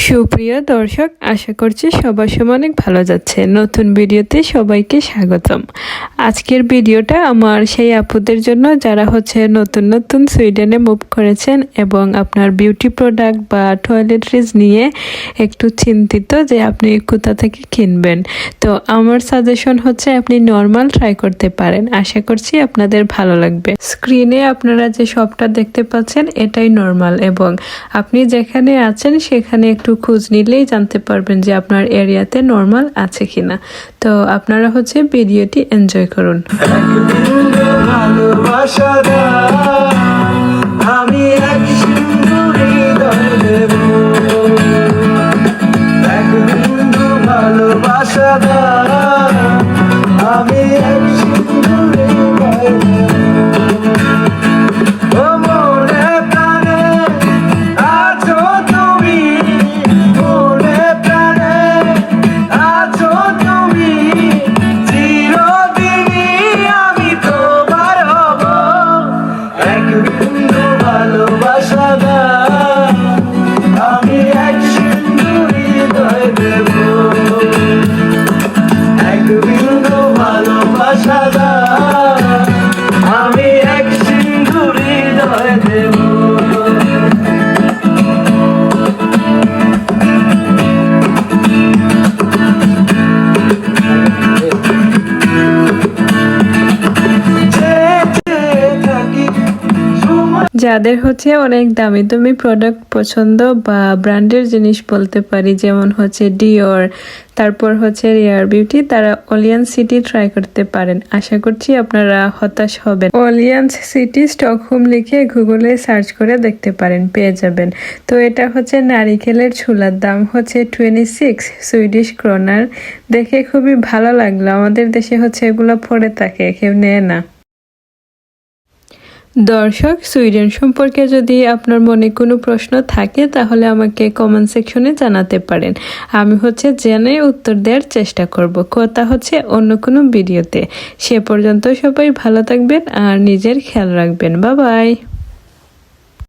সুপ্রিয় দর্শক, আশা করছি সবার সময় অনেক ভালো যাচ্ছে। নতুন ভিডিওতে সবাইকে স্বাগতম। আজকের ভিডিওটা আমার সেই আপুদের জন্য যারা নতুন নতুন সুইডেনে মুভ করেছেন এবং আপনার বিউটি প্রোডাক্ট বা টয়লেট্রিজ নিয়ে একটু চিন্তিত যে আপনি কোথা থেকে কিনবেন। তো আমার সাজেশন হচ্ছে আপনি নর্মাল ট্রাই করতে পারেন। আশা করছি আপনাদের ভালো লাগবে। স্ক্রিনে আপনারা যে শপটা দেখতে পাচ্ছেন এটাই নর্মাল, এবং আপনি যেখানে আছেন সেখানে একটু খোঁজ নিলেই জানতে পারবেন যে আপনার এরিয়াতে নর্মাল আছে কিনা। তো আপনারা ভিডিওটি এনজয় করুন। আমি এক সুন্দরী দেব, এক বিন্দু ভালোবাসা আমি এক সুন্দরী যাদের অনেক দামি দামি প্রোডাক্ট পছন্দ বা ব্র্যান্ডের জিনিস বলতে পারি, যেমন ডিওর, তারপর রিয়ার বিউটি, তারা অলিয়ান্স সিটি ট্রাই করতে পারেন। আশা করছি আপনারা হতাশ হবেন। অলিয়ান্স সিটি স্টকহোম লিখে গুগলে সার্চ করে দেখতে পারেন, পেয়ে যাবেন। তো এটা নারিকেলের ছোলার দাম 26 সুইডিশ ক্রোনার। দেখে খুবই ভালো লাগলো। আমাদের দেশে এগুলো পড়ে থাকে, কেউ নেয় না। দর্শক, সুইডেন সম্পর্কে যদি আপনার মনে কোনো প্রশ্ন থাকে তাহলে আমাকে কমেন্ট সেকশনে জানাতে পারেন। আমি জেনে উত্তর দেওয়ার চেষ্টা করব। কথা অন্য কোনো ভিডিওতে। সে পর্যন্ত সবাই ভালো থাকবেন আর নিজের খেয়াল রাখবেন। Bye bye.